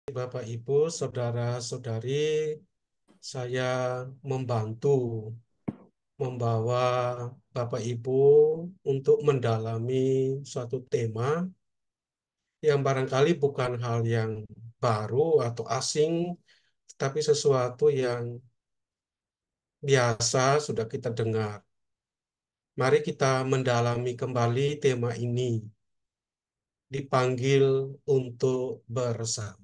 Bapak, Ibu, saudara-saudari, saya membantu membawa Bapak Ibu untuk mendalami suatu tema yang barangkali bukan hal yang baru atau asing, tetapi sesuatu yang biasa sudah kita dengar. Mari kita mendalami kembali tema ini, dipanggil untuk bersama.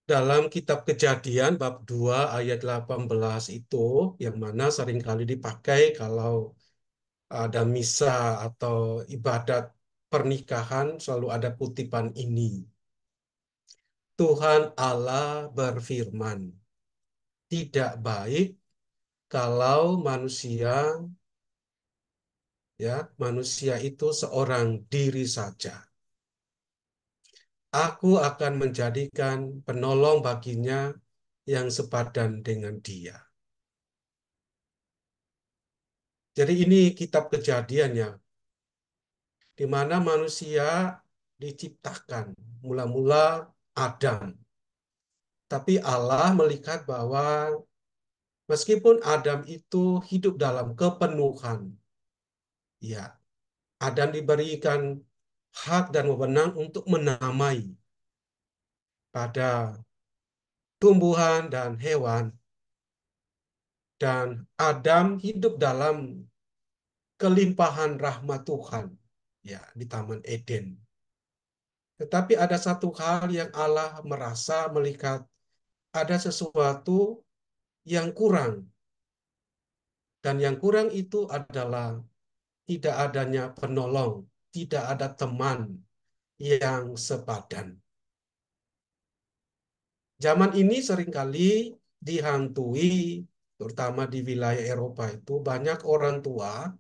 Dalam kitab Kejadian bab 2 ayat 18 itu yang mana seringkali dipakai kalau ada misa atau ibadat pernikahan selalu ada kutipan ini. Tuhan Allah berfirman, tidak baik kalau manusia itu seorang diri saja. Aku akan menjadikan penolong baginya yang sepadan dengan dia. Jadi ini kitab Kejadian ya, di mana manusia diciptakan. Mula-mula Adam. Tapi Allah melihat bahwa meskipun Adam itu hidup dalam kepenuhan, ya, Adam diberikan hak dan wewenang untuk menamai pada tumbuhan dan hewan, dan Adam hidup dalam kelimpahan rahmat Tuhan, ya, di Taman Eden. Tetapi ada satu hal yang Allah merasa melihat ada sesuatu yang kurang. Dan yang kurang itu adalah tidak adanya penolong, tidak ada teman yang sepadan. Zaman ini seringkali dihantui, terutama di wilayah Eropa itu, banyak orang tua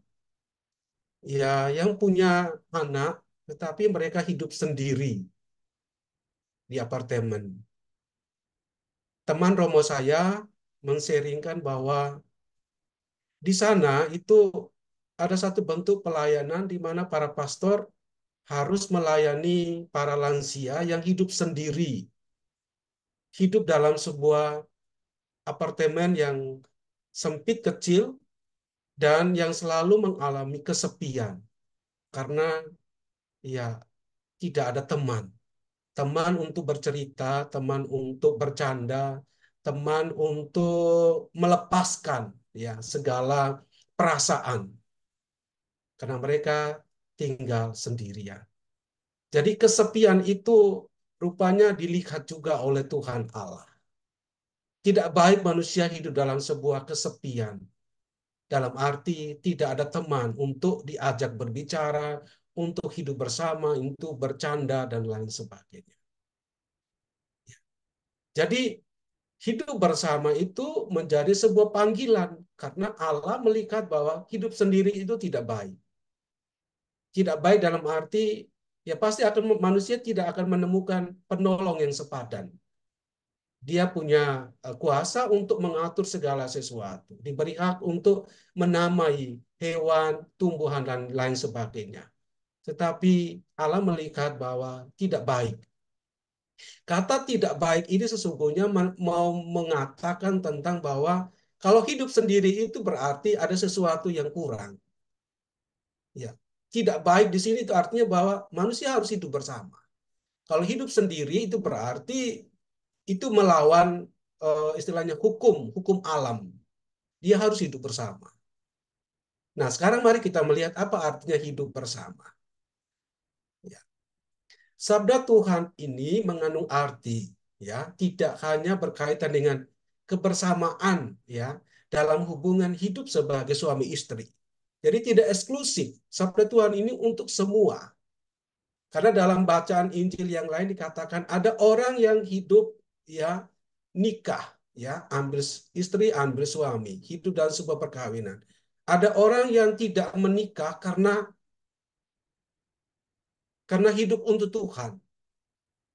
ya yang punya anak, tetapi mereka hidup sendiri di apartemen. Teman Romo saya menseringkan bahwa di sana itu ada satu bentuk pelayanan di mana para pastor harus melayani para lansia yang hidup sendiri, hidup dalam sebuah apartemen yang sempit kecil dan yang selalu mengalami kesepian karena ya tidak ada teman, teman untuk bercerita, teman untuk bercanda, teman untuk melepaskan ya segala perasaan karena mereka tinggal sendirian. Jadi kesepian itu rupanya dilihat juga oleh Tuhan Allah. Tidak baik manusia hidup dalam sebuah kesepian. Dalam arti tidak ada teman untuk diajak berbicara, untuk hidup bersama, untuk bercanda, dan lain sebagainya. Jadi hidup bersama itu menjadi sebuah panggilan karena Allah melihat bahwa hidup sendiri itu tidak baik. Tidak baik dalam arti ya pasti manusia tidak akan menemukan penolong yang sepadan. Dia punya kuasa untuk mengatur segala sesuatu. Diberi hak untuk menamai hewan, tumbuhan, dan lain sebagainya. Tetapi Allah melihat bahwa tidak baik. Kata tidak baik ini sesungguhnya mau mengatakan tentang bahwa kalau hidup sendiri itu berarti ada sesuatu yang kurang. Ya. Tidak baik di sini itu artinya bahwa manusia harus hidup bersama. Kalau hidup sendiri itu berarti itu melawan istilahnya hukum alam. Dia harus hidup bersama. Nah, sekarang mari kita melihat apa artinya hidup bersama. Ya. Sabda Tuhan ini mengandung arti ya, tidak hanya berkaitan dengan kebersamaan ya dalam hubungan hidup sebagai suami istri. Jadi tidak eksklusif. Sabda Tuhan ini untuk semua. Karena dalam bacaan Injil yang lain dikatakan ada orang yang hidup ya nikah ya, ambil istri, ambil suami, hidup dalam sebuah perkawinan. Ada orang yang tidak menikah karena hidup untuk Tuhan.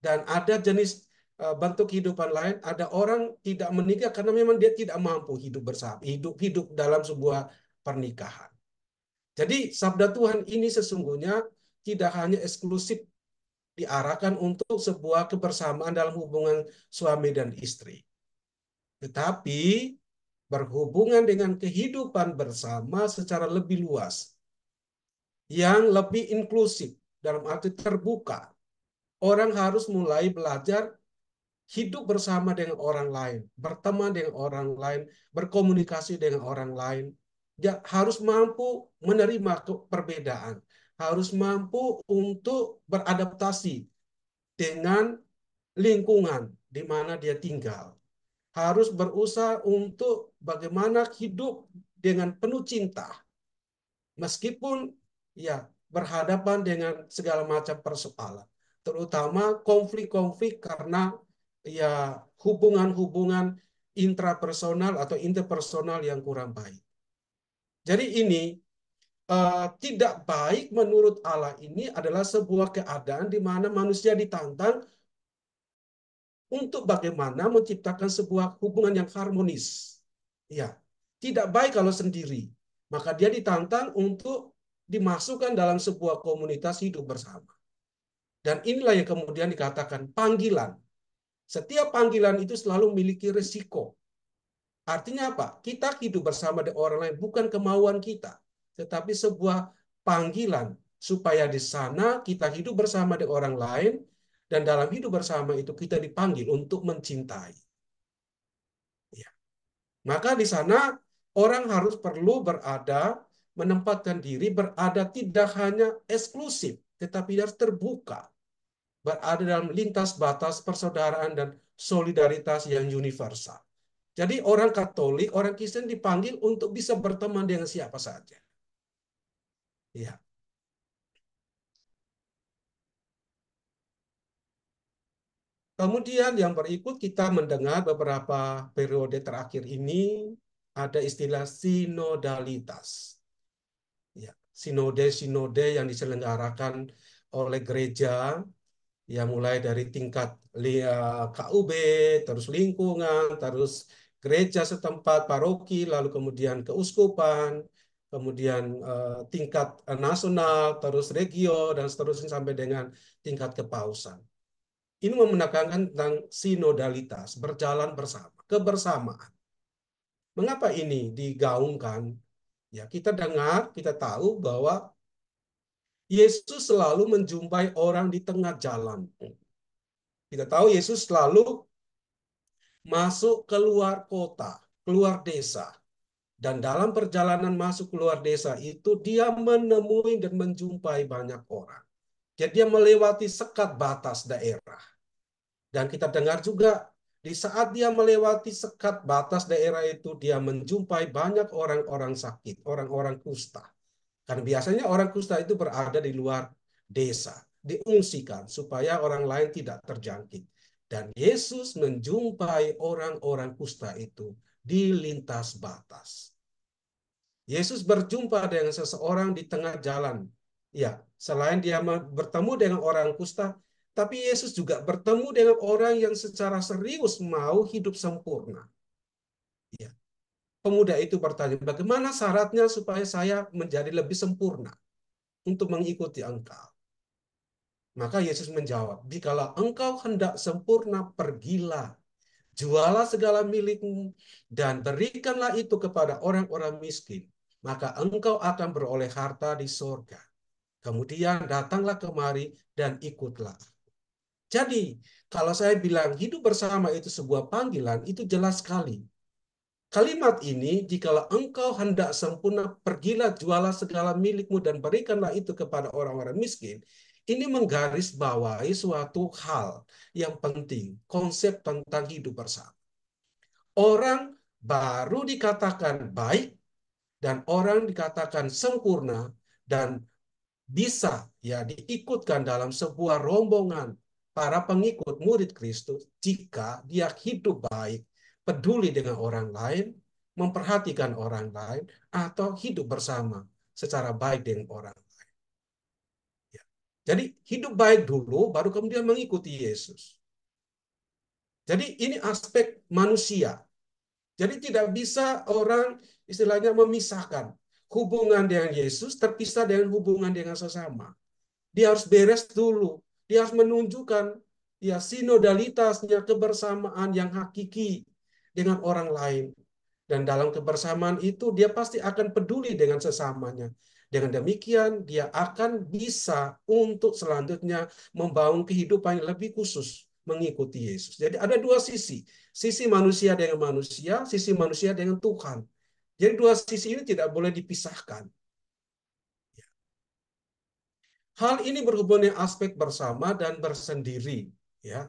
Dan ada jenis bentuk kehidupan lain, ada orang tidak menikah karena memang dia tidak mampu hidup bersama, hidup dalam sebuah pernikahan. Jadi sabda Tuhan ini sesungguhnya tidak hanya eksklusif diarahkan untuk sebuah kebersamaan dalam hubungan suami dan istri, tetapi berhubungan dengan kehidupan bersama secara lebih luas, yang lebih inklusif, dalam arti terbuka. Orang harus mulai belajar hidup bersama dengan orang lain, berteman dengan orang lain, berkomunikasi dengan orang lain. Dia harus mampu menerima perbedaan, harus mampu untuk beradaptasi dengan lingkungan di mana dia tinggal. Harus berusaha untuk bagaimana hidup dengan penuh cinta, meskipun ya berhadapan dengan segala macam persoalan, terutama konflik-konflik karena ya hubungan-hubungan intrapersonal atau interpersonal yang kurang baik. Jadi ini tidak baik menurut Allah ini adalah sebuah keadaan di mana manusia ditantang untuk bagaimana menciptakan sebuah hubungan yang harmonis. Ya, tidak baik kalau sendiri. Maka dia ditantang untuk dimasukkan dalam sebuah komunitas hidup bersama. Dan inilah yang kemudian dikatakan panggilan. Setiap panggilan itu selalu memiliki risiko. Artinya apa? Kita hidup bersama dengan orang lain bukan kemauan kita, tetapi sebuah panggilan supaya di sana kita hidup bersama dengan orang lain, dan dalam hidup bersama itu kita dipanggil untuk mencintai. Ya. Maka di sana orang harus perlu berada, menempatkan diri, berada tidak hanya eksklusif, tetapi harus terbuka, berada dalam lintas batas persaudaraan dan solidaritas yang universal. Jadi orang Katolik, orang Kristen dipanggil untuk bisa berteman dengan siapa saja. Ya. Kemudian yang berikut kita mendengar beberapa periode terakhir ini ada istilah sinodalitas. Ya, sinode-sinode yang diselenggarakan oleh gereja, yang mulai dari tingkat KUB, terus lingkungan, terus gereja setempat, paroki, lalu kemudian keuskupan, kemudian tingkat nasional, terus regio, dan seterusnya sampai dengan tingkat kepausan. Ini menekankan tentang sinodalitas, berjalan bersama, kebersamaan. Mengapa ini digaungkan? Ya, kita dengar, kita tahu bahwa Yesus selalu menjumpai orang di tengah jalan. Kita tahu Yesus selalu masuk keluar kota, keluar desa. Dan dalam perjalanan masuk keluar desa itu dia menemui dan menjumpai banyak orang. Jadi dia melewati sekat batas daerah. Dan kita dengar juga di saat dia melewati sekat batas daerah itu dia menjumpai banyak orang-orang sakit, orang-orang kusta. Karena biasanya orang kusta itu berada di luar desa, diungsikan supaya orang lain tidak terjangkit. Dan Yesus menjumpai orang-orang kusta itu di lintas batas. Yesus berjumpa dengan seseorang di tengah jalan. Ya, selain dia bertemu dengan orang kusta, tapi Yesus juga bertemu dengan orang yang secara serius mau hidup sempurna. Ya. Pemuda itu bertanya, bagaimana syaratnya supaya saya menjadi lebih sempurna untuk mengikuti Engkau? Maka Yesus menjawab, jikalau engkau hendak sempurna, pergilah, jualah segala milikmu, dan berikanlah itu kepada orang-orang miskin. Maka engkau akan beroleh harta di sorga. Kemudian datanglah kemari dan ikutlah. Jadi, kalau saya bilang hidup bersama itu sebuah panggilan, itu jelas sekali. Kalimat ini, jikalau engkau hendak sempurna, pergilah, jualah segala milikmu dan berikanlah itu kepada orang-orang miskin. Ini menggarisbawahi suatu hal yang penting, konsep tentang hidup bersama. Orang baru dikatakan baik dan orang dikatakan sempurna dan bisa ya diikutkan dalam sebuah rombongan para pengikut murid Kristus jika dia hidup baik, peduli dengan orang lain, memperhatikan orang lain, atau hidup bersama secara baik dengan orang lain. Ya. Jadi hidup baik dulu, baru kemudian mengikuti Yesus. Jadi ini aspek manusia. Jadi tidak bisa orang istilahnya memisahkan hubungan dengan Yesus terpisah dengan hubungan dengan sesama. Dia harus beres dulu. Dia harus menunjukkan ya sinodalitasnya, kebersamaan yang hakiki dengan orang lain. Dan dalam kebersamaan itu dia pasti akan peduli dengan sesamanya. Dengan demikian dia akan bisa untuk selanjutnya membangun kehidupan yang lebih khusus mengikuti Yesus. Jadi ada dua sisi. Sisi manusia dengan manusia, sisi manusia dengan Tuhan. Jadi dua sisi ini tidak boleh dipisahkan. Hal ini berhubungan dengan aspek bersama dan bersendiri. Ya,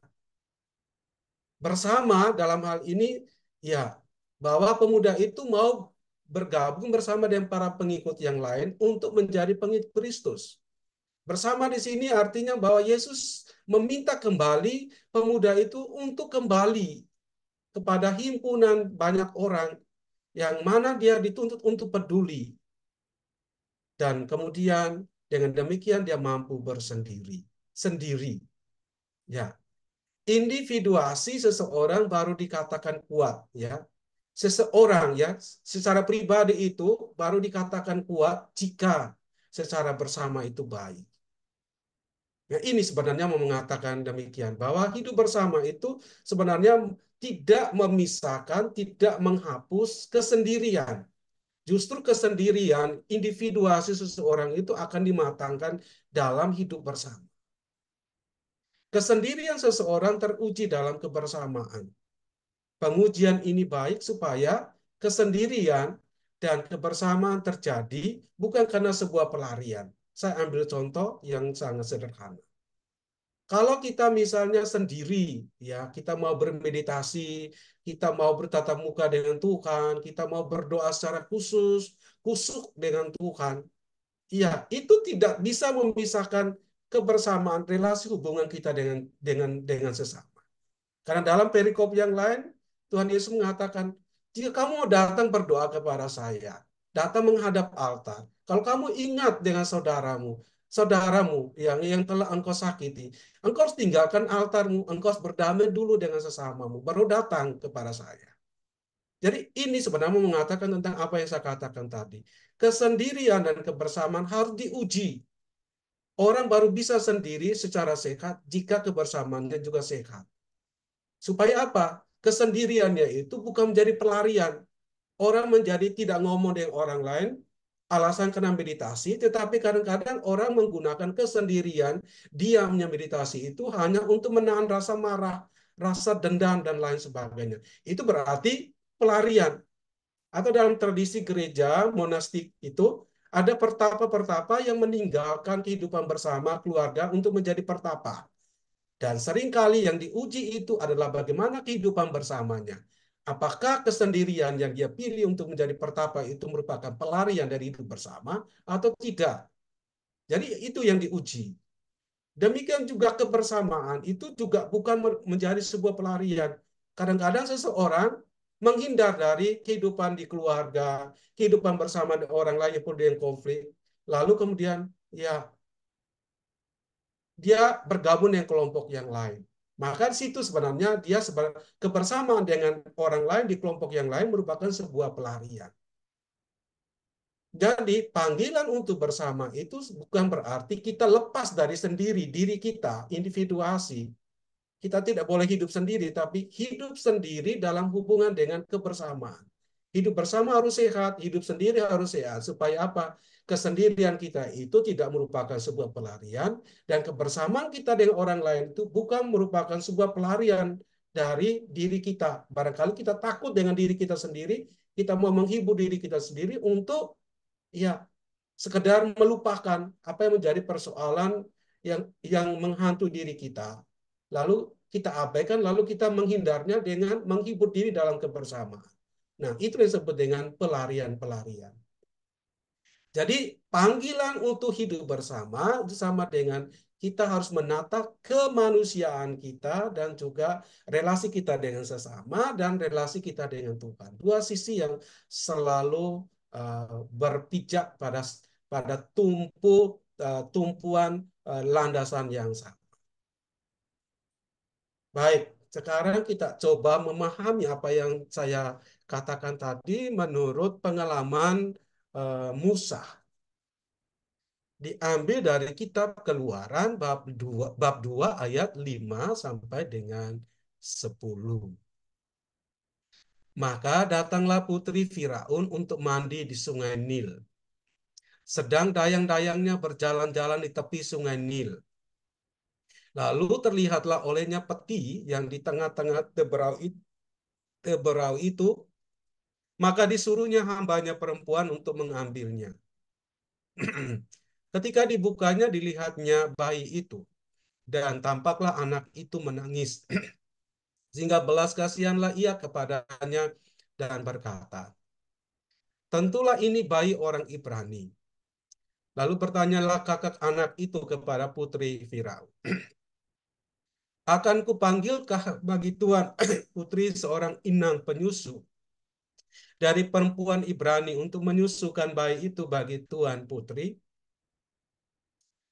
bersama dalam hal ini ya bahwa pemuda itu mau bergabung bersama dengan para pengikut yang lain untuk menjadi pengikut Kristus. Bersama di sini artinya bahwa Yesus meminta kembali pemuda itu untuk kembali kepada himpunan banyak orang yang mana dia dituntut untuk peduli. Dan kemudian dengan demikian dia mampu bersendiri. Sendiri. Ya, individuasi seseorang baru dikatakan kuat, ya. Seseorang ya secara pribadi itu baru dikatakan kuat jika secara bersama itu baik. Nah, ini sebenarnya mau mengatakan demikian bahwa hidup bersama itu sebenarnya tidak memisahkan, tidak menghapus kesendirian. Justru kesendirian, individuasi seseorang itu akan dimatangkan dalam hidup bersama. Kesendirian seseorang teruji dalam kebersamaan. Pengujian ini baik supaya kesendirian dan kebersamaan terjadi bukan karena sebuah pelarian. Saya ambil contoh yang sangat sederhana. Kalau kita misalnya sendiri, ya kita mau bermeditasi, kita mau bertatap muka dengan Tuhan, kita mau berdoa secara khusus, kusuk dengan Tuhan, ya itu tidak bisa memisahkan kebersamaan relasi hubungan kita dengan sesama. Karena dalam perikop yang lain, Tuhan Yesus mengatakan, jika kamu mau datang berdoa kepada saya, datang menghadap altar. Kalau kamu ingat dengan saudaramu yang telah engkau sakiti, engkau harus tinggalkan altarmu, engkau harus berdamai dulu dengan sesamamu, baru datang kepada saya. Jadi ini sebenarnya mengatakan tentang apa yang saya katakan tadi. Kesendirian dan kebersamaan harus diuji. Orang baru bisa sendiri secara sehat jika kebersamaannya juga sehat. Supaya apa? Kesendiriannya itu bukan menjadi pelarian. Orang menjadi tidak ngomong dengan orang lain, alasan karena meditasi, tetapi kadang-kadang orang menggunakan kesendirian, diamnya meditasi itu hanya untuk menahan rasa marah, rasa dendam, dan lain sebagainya. Itu berarti pelarian. Atau dalam tradisi gereja monastik itu, ada pertapa-pertapa yang meninggalkan kehidupan bersama keluarga untuk menjadi pertapa. Dan seringkali yang diuji itu adalah bagaimana kehidupan bersamanya. Apakah kesendirian yang dia pilih untuk menjadi pertapa itu merupakan pelarian dari hidup bersama atau tidak. Jadi itu yang diuji. Demikian juga kebersamaan itu juga bukan menjadi sebuah pelarian. Kadang-kadang seseorang menghindar dari kehidupan di keluarga, kehidupan bersama orang lain pun dengan konflik. Lalu kemudian ya dia bergabung dengan kelompok yang lain. Maka di situ sebenarnya dia kebersamaan dengan orang lain di kelompok yang lain merupakan sebuah pelarian. Jadi panggilan untuk bersama itu bukan berarti kita lepas dari sendiri, diri kita, individuasi. Kita tidak boleh hidup sendiri, tapi hidup sendiri dalam hubungan dengan kebersamaan. Hidup bersama harus sehat, hidup sendiri harus sehat. Supaya apa? Kesendirian kita itu tidak merupakan sebuah pelarian, dan kebersamaan kita dengan orang lain itu bukan merupakan sebuah pelarian dari diri kita. Barangkali kita takut dengan diri kita sendiri, kita mau menghibur diri kita sendiri untuk ya sekedar melupakan apa yang menjadi persoalan yang menghantui diri kita. Lalu kita abaikan, lalu kita menghindarnya dengan menghibur diri dalam kebersamaan. Nah, itu yang disebut dengan pelarian-pelarian. Jadi panggilan untuk hidup bersama sama dengan kita harus menata kemanusiaan kita dan juga relasi kita dengan sesama dan relasi kita dengan Tuhan. Dua sisi yang selalu berpijak pada tumpuan landasan yang sama. Baik, sekarang kita coba memahami apa yang saya katakan tadi menurut pengalaman Musa. diambil dari kitab Keluaran bab 2 ayat 5 sampai dengan 10. Maka datanglah putri Firaun untuk mandi di sungai Nil. Sedang dayang-dayangnya berjalan-jalan di tepi sungai Nil. Lalu terlihatlah olehnya peti yang di tengah-tengah teberau itu, maka disuruhnya hambanya perempuan untuk mengambilnya. Ketika dibukanya, dilihatnya bayi itu, dan tampaklah anak itu menangis. Sehingga belas kasihanlah ia kepadanya dan berkata, tentulah ini bayi orang Ibrani. Lalu bertanyalah kakak anak itu kepada putri Firaun, akan kupanggilkah bagi Tuhan putri seorang inang penyusu dari perempuan Ibrani untuk menyusukan bayi itu bagi Tuhan putri?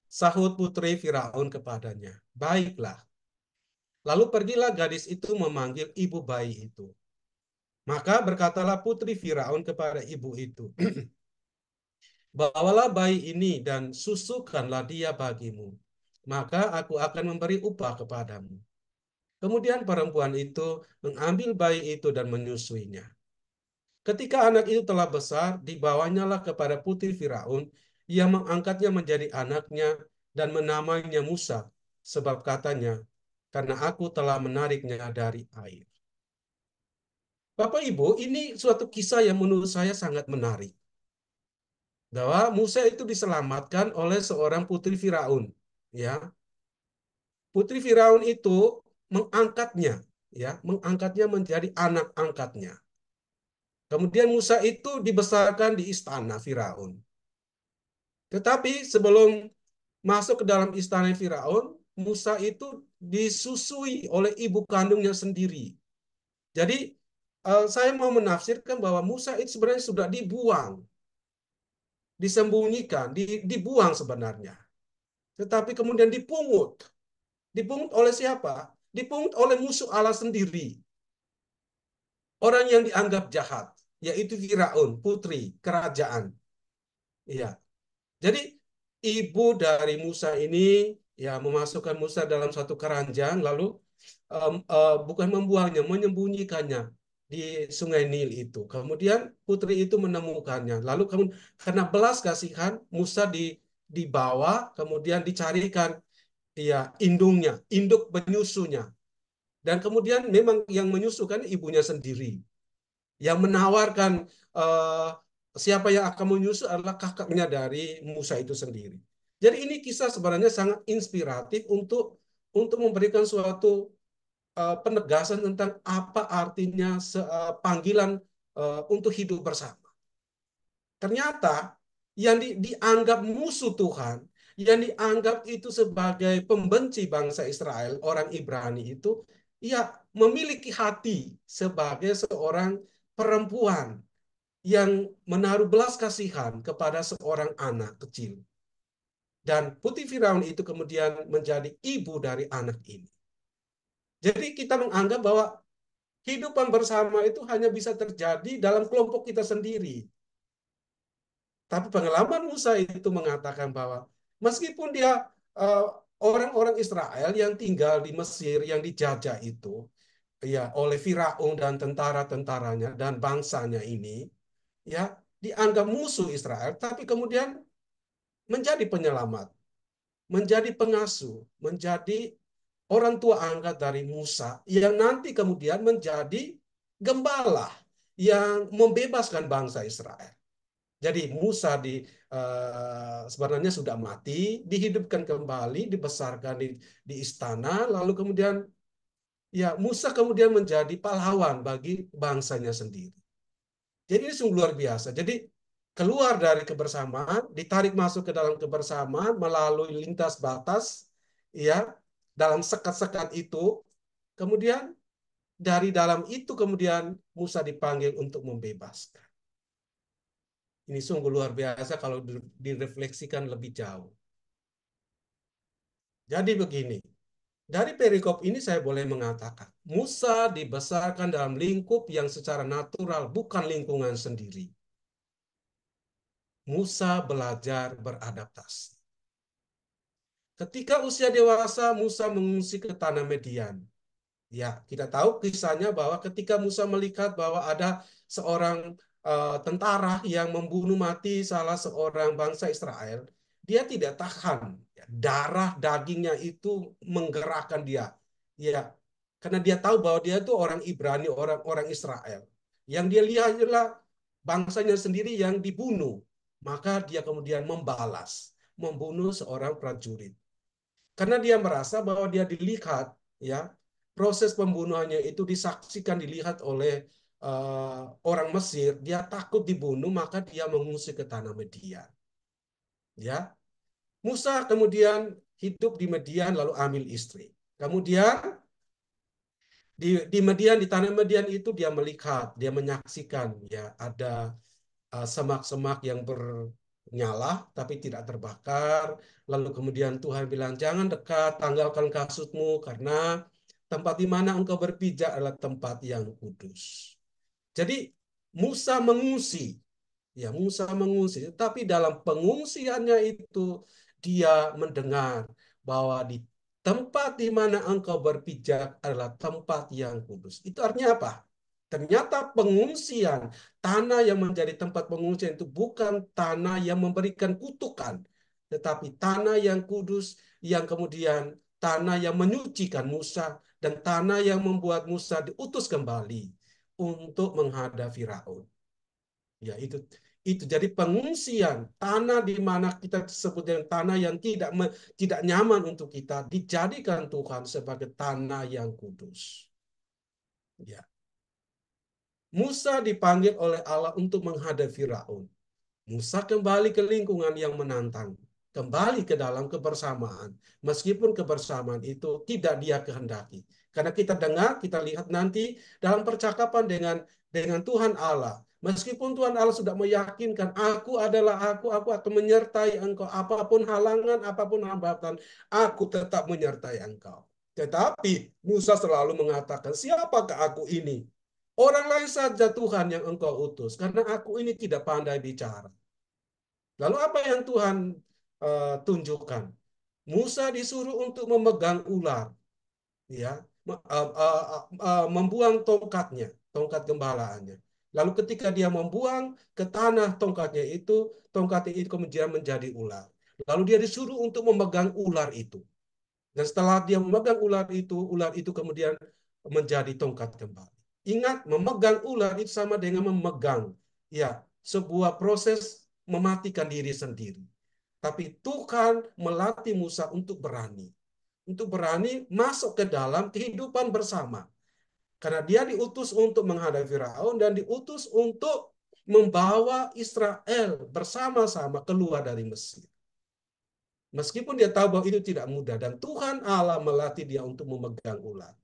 Sahut putri Firaun kepadanya, baiklah. Lalu pergilah gadis itu memanggil ibu bayi itu. Maka berkatalah putri Firaun kepada ibu itu, bawalah bayi ini dan susukanlah dia bagimu, maka aku akan memberi upah kepadamu. Kemudian perempuan itu mengambil bayi itu dan menyusuinya. Ketika anak itu telah besar, dibawanyalah kepada putri Firaun, ia mengangkatnya menjadi anaknya dan menamainya Musa, sebab katanya, karena aku telah menariknya dari air. Bapak Ibu, ini suatu kisah yang menurut saya sangat menarik. Bahwa Musa itu diselamatkan oleh seorang putri Firaun. Ya, putri Firaun itu mengangkatnya, ya, mengangkatnya menjadi anak angkatnya. Kemudian Musa itu dibesarkan di istana Firaun. Tetapi sebelum masuk ke dalam istana Firaun, Musa itu disusui oleh ibu kandungnya sendiri. Jadi saya mau menafsirkan bahwa Musa itu sebenarnya sudah dibuang, disembunyikan, dibuang sebenarnya. Tetapi kemudian dipungut. Dipungut oleh siapa? Dipungut oleh musuh Allah sendiri. Orang yang dianggap jahat, yaitu Firaun, putri kerajaan. Iya. Jadi ibu dari Musa ini ya memasukkan Musa dalam satu keranjang, lalu bukan membuangnya, menyembunyikannya di Sungai Nil itu. Kemudian putri itu menemukannya. Lalu karena belas kasihan, Musa dibawa, kemudian dicarikan ya indungnya, induk penyusunya. Dan kemudian memang yang menyusukan ibunya sendiri. Yang menawarkan eh, siapa yang akan menyusu adalah kakaknya dari Musa itu sendiri. Jadi ini kisah sebenarnya sangat inspiratif untuk memberikan suatu penegasan tentang apa artinya panggilan untuk hidup bersama. Ternyata yang dianggap musuh Tuhan, yang dianggap itu sebagai pembenci bangsa Israel, orang Ibrani itu, ya memiliki hati sebagai seorang perempuan yang menaruh belas kasihan kepada seorang anak kecil. Dan putri Firaun itu kemudian menjadi ibu dari anak ini. Jadi kita menganggap bahwa kehidupan bersama itu hanya bisa terjadi dalam kelompok kita sendiri. Tapi pengalaman Musa itu mengatakan bahwa meskipun dia eh, orang-orang Israel yang tinggal di Mesir yang dijajah itu ya oleh Firaun dan tentara-tentaranya dan bangsanya ini ya dianggap musuh Israel, tapi kemudian menjadi penyelamat, menjadi pengasuh, menjadi orang tua angkat dari Musa yang nanti kemudian menjadi gembala yang membebaskan bangsa Israel. Jadi Musa sebenarnya sudah mati, dihidupkan kembali, dibesarkan di istana, lalu kemudian ya Musa kemudian menjadi pahlawan bagi bangsanya sendiri. Jadi ini sungguh luar biasa. Jadi keluar dari kebersamaan, ditarik masuk ke dalam kebersamaan melalui lintas batas, ya dalam sekat-sekat itu, kemudian dari dalam itu kemudian Musa dipanggil untuk membebaskan. Ini sungguh luar biasa kalau direfleksikan lebih jauh. Jadi begini, dari perikop ini saya boleh mengatakan, Musa dibesarkan dalam lingkup yang secara natural, bukan lingkungan sendiri. Musa belajar beradaptasi. Ketika usia dewasa, Musa mengungsi ke tanah Median. Ya, kita tahu kisahnya bahwa ketika Musa melihat bahwa ada seorang tentara yang membunuh mati salah seorang bangsa Israel, dia tidak tahan. Ya, darah dagingnya itu menggerakkan dia. Ya, karena dia tahu bahwa dia itu orang Ibrani, orang-orang Israel. Yang dia lihat adalah bangsanya sendiri yang dibunuh. Maka dia kemudian membalas, membunuh seorang prajurit. Karena dia merasa bahwa dia dilihat, ya, proses pembunuhannya itu disaksikan, dilihat oleh orang Mesir, dia takut dibunuh, maka dia mengungsi ke tanah Median. Ya, Musa kemudian hidup di Median lalu ambil istri. Kemudian di Median, di tanah Median itu dia melihat, dia menyaksikan, ya, ada semak-semak yang bernyala tapi tidak terbakar. Lalu kemudian Tuhan bilang, jangan dekat, tanggalkan kasutmu, karena tempat di mana engkau berpijak adalah tempat yang kudus. Jadi Musa mengungsi, ya, Musa mengungsi. Tapi dalam pengungsiannya itu dia mendengar bahwa di tempat di mana engkau berpijak adalah tempat yang kudus. Itu artinya apa? Ternyata pengungsian, tanah yang menjadi tempat pengungsian itu bukan tanah yang memberikan kutukan, tetapi tanah yang kudus, yang kemudian tanah yang menyucikan Musa, dan tanah yang membuat Musa diutus kembali untuk menghadap Firaun. Ya, itu jadi pengungsian, tanah di mana kita sebut dengan tanah yang tidak nyaman untuk kita, dijadikan Tuhan sebagai tanah yang kudus. Ya. Musa dipanggil oleh Allah untuk menghadap Firaun. Musa kembali ke lingkungan yang menantang, kembali ke dalam kebersamaan, meskipun kebersamaan itu tidak dia kehendaki. Karena kita dengar, kita lihat nanti dalam percakapan dengan Tuhan Allah, meskipun Tuhan Allah sudah meyakinkan, aku akan menyertai engkau, apapun halangan, apapun hambatan, aku tetap menyertai engkau. Tetapi Musa selalu mengatakan, siapakah aku ini? Orang lain saja Tuhan yang engkau utus, karena aku ini tidak pandai bicara. Lalu apa yang Tuhan tunjukkan? Musa disuruh untuk memegang ular, ya, membuang tongkatnya, tongkat gembalaannya. Lalu ketika dia membuang ke tanah tongkatnya itu kemudian menjadi ular. Lalu dia disuruh untuk memegang ular itu. Dan setelah dia memegang ular itu kemudian menjadi tongkat kembali. Ingat, memegang ular itu sama dengan memegang, ya, sebuah proses mematikan diri sendiri. Tapi Tuhan melatih Musa untuk berani masuk ke dalam kehidupan bersama. Karena dia diutus untuk menghadapi Firaun dan diutus untuk membawa Israel bersama-sama keluar dari Mesir. Meskipun dia tahu bahwa itu tidak mudah dan Tuhan Allah melatih dia untuk memegang ular.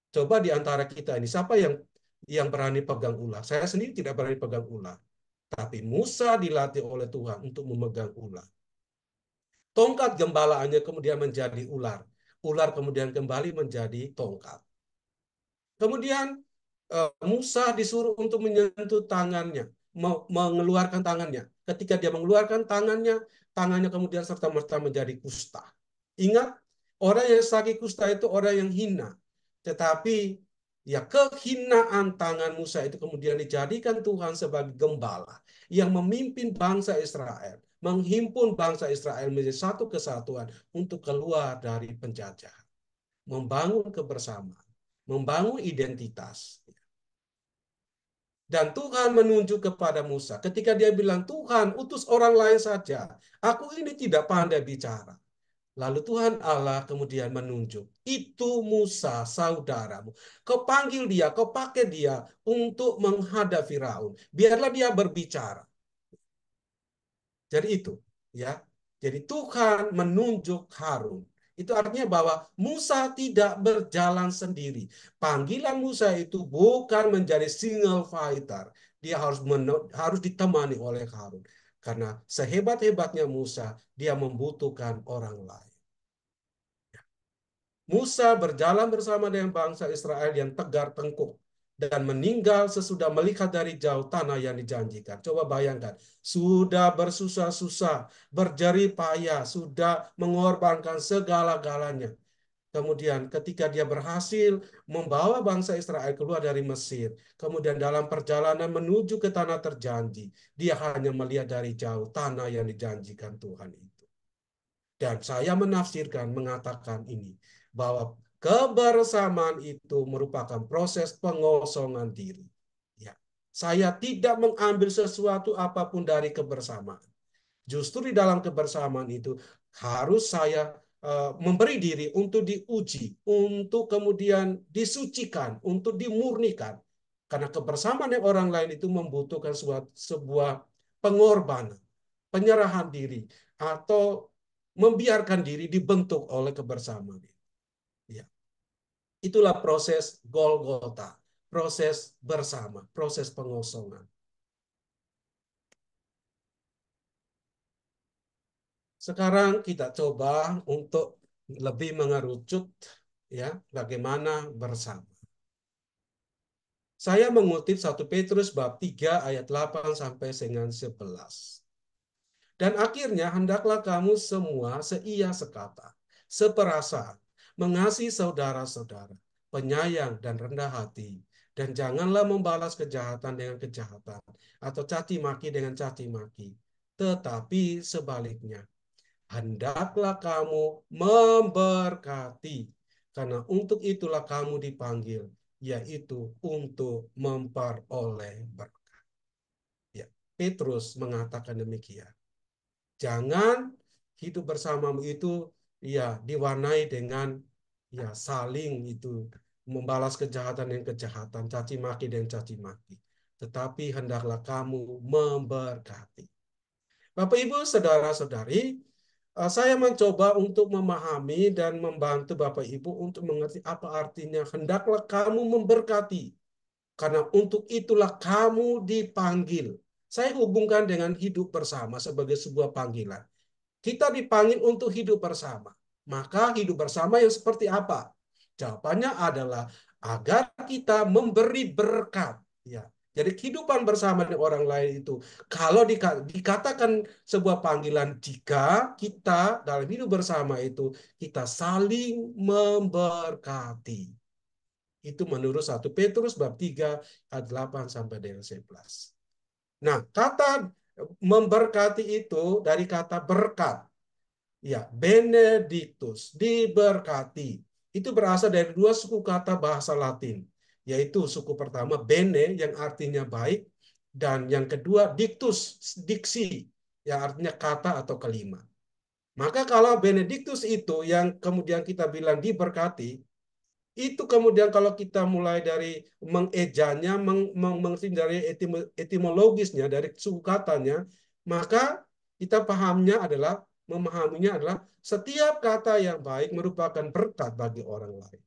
Coba di antara kita ini siapa yang berani pegang ular? Saya sendiri tidak berani pegang ular. Tapi Musa dilatih oleh Tuhan untuk memegang ular. Tongkat gembalaannya kemudian menjadi ular. Ular kemudian kembali menjadi tongkat. Kemudian Musa disuruh untuk menyentuh tangannya, mengeluarkan tangannya. Ketika dia mengeluarkan tangannya, tangannya kemudian serta-merta menjadi kusta. Ingat, orang yang sakit kusta itu orang yang hina. Tetapi ya kehinaan tangan Musa itu kemudian dijadikan Tuhan sebagai gembala yang memimpin bangsa Israel, menghimpun bangsa Israel menjadi satu kesatuan untuk keluar dari penjajahan, membangun kebersamaan, membangun identitas. Dan Tuhan menunjuk kepada Musa ketika dia bilang, Tuhan utus orang lain saja, aku ini tidak pandai bicara. Lalu Tuhan Allah kemudian menunjuk, itu Musa saudaramu. Kau panggil dia, kau pakai dia untuk menghadap Firaun. Biarlah dia berbicara. Jadi itu, ya. Jadi Tuhan menunjuk Harun. Itu artinya bahwa Musa tidak berjalan sendiri. Panggilan Musa itu bukan menjadi single fighter. Dia harus ditemani oleh Harun. Karena sehebat-hebatnya Musa, dia membutuhkan orang lain. Musa berjalan bersama dengan bangsa Israel yang tegar tengkuk. dan meninggal sesudah melihat dari jauh tanah yang dijanjikan. Coba bayangkan, sudah bersusah-susah, berjerih payah, sudah mengorbankan segala-galanya. Kemudian ketika dia berhasil membawa bangsa Israel keluar dari Mesir, kemudian dalam perjalanan menuju ke tanah terjanji, dia hanya melihat dari jauh tanah yang dijanjikan Tuhan itu. Dan saya menafsirkan, mengatakan ini, bahwa kebersamaan itu merupakan proses pengosongan diri. Ya. Saya tidak mengambil sesuatu apapun dari kebersamaan. Justru di dalam kebersamaan itu harus saya memberi diri untuk diuji, untuk kemudian disucikan, untuk dimurnikan. Karena kebersamaan yang orang lain itu membutuhkan sebuah pengorbanan, penyerahan diri, atau membiarkan diri dibentuk oleh kebersamaan. Ya. Itulah proses Golgota, proses bersama, proses pengosongan. Sekarang kita coba untuk lebih mengerucut ya bagaimana bersama. Saya mengutip 1 Petrus bab 3 ayat 8 sampai dengan 11. Dan akhirnya hendaklah kamu semua seia sekata, seperasaan, mengasihi saudara-saudara, penyayang dan rendah hati, dan janganlah membalas kejahatan dengan kejahatan atau caci maki dengan caci maki, tetapi sebaliknya hendaklah kamu memberkati, karena untuk itulah kamu dipanggil, yaitu untuk memperoleh berkat. Ya, Petrus mengatakan demikian. Jangan hidup bersamamu itu ya diwarnai dengan ya saling itu membalas kejahatan dengan kejahatan, caci maki dengan caci maki. Tetapi hendaklah kamu memberkati. Bapak Ibu, saudara-saudari, saya mencoba untuk memahami dan membantu Bapak Ibu untuk mengerti apa artinya hendaklah kamu memberkati. Karena untuk itulah kamu dipanggil. Saya hubungkan dengan hidup bersama sebagai sebuah panggilan. Kita dipanggil untuk hidup bersama. Maka hidup bersama yang seperti apa? Jawabannya adalah agar kita memberi berkat. Ya. Jadi kehidupan bersama dengan orang lain itu, kalau dikatakan sebuah panggilan, jika kita dalam hidup bersama itu, kita saling memberkati. Itu menurut 1 Petrus bab 3 ayat 8 sampai dengan 11. Nah, kata memberkati itu dari kata berkat. Ya, benedictus, diberkati. Itu berasal dari dua suku kata bahasa Latin, yaitu suku pertama bene yang artinya baik, dan yang kedua dictus, diksi, yang artinya kata atau kelima. Maka kalau benedictus itu yang kemudian kita bilang diberkati, itu kemudian kalau kita mulai dari mengejanya, mengerti dari etimologisnya, dari suku katanya, maka kita memahaminya adalah setiap kata yang baik merupakan berkat bagi orang lain.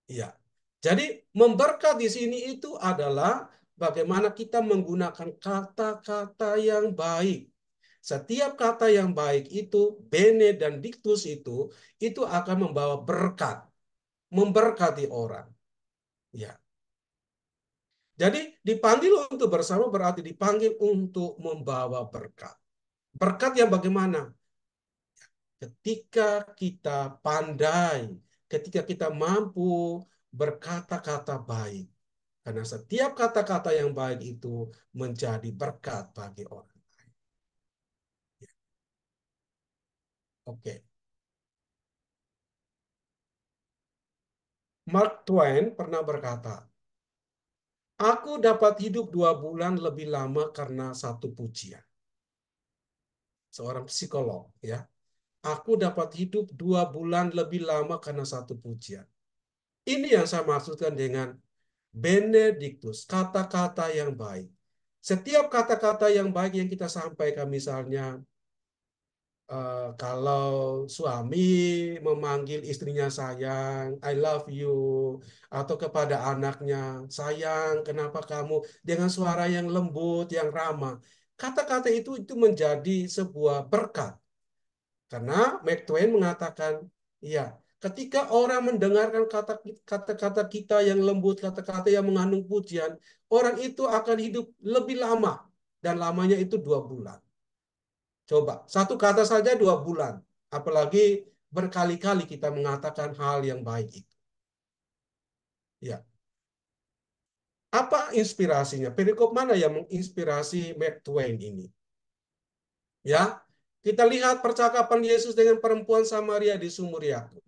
Ya. Jadi memberkat di sini itu adalah bagaimana kita menggunakan kata-kata yang baik. Setiap kata yang baik itu, bene dan dictus itu akan membawa berkat, memberkati orang. Ya. Jadi dipanggil untuk bersama berarti dipanggil untuk membawa berkat. Berkat yang bagaimana? Ketika kita pandai, ketika kita mampu berkata-kata baik. Karena setiap kata-kata yang baik itu menjadi berkat bagi orang lain. Oke. Mark Twain pernah berkata, aku dapat hidup 2 bulan lebih lama karena satu pujian. Seorang psikolog, ya. Aku dapat hidup 2 bulan lebih lama karena satu pujian. Ini yang saya maksudkan dengan benedictus, kata-kata yang baik. Setiap kata-kata yang baik yang kita sampaikan, misalnya kalau suami memanggil istrinya sayang, I love you, atau kepada anaknya, sayang, kenapa kamu, dengan suara yang lembut, yang ramah. Kata-kata itu menjadi sebuah berkat. Karena Mark Twain mengatakan, iya, Ketika orang mendengarkan kata-kata kita yang lembut, kata-kata yang mengandung pujian, orang itu akan hidup lebih lama. Dan lamanya itu 2 bulan. Coba, satu kata saja 2 bulan. Apalagi berkali-kali kita mengatakan hal yang baik itu. Ya. Apa inspirasinya? Perikop mana yang menginspirasi Mark Twain ini? Ya, kita lihat percakapan Yesus dengan perempuan Samaria di sumur Yakub.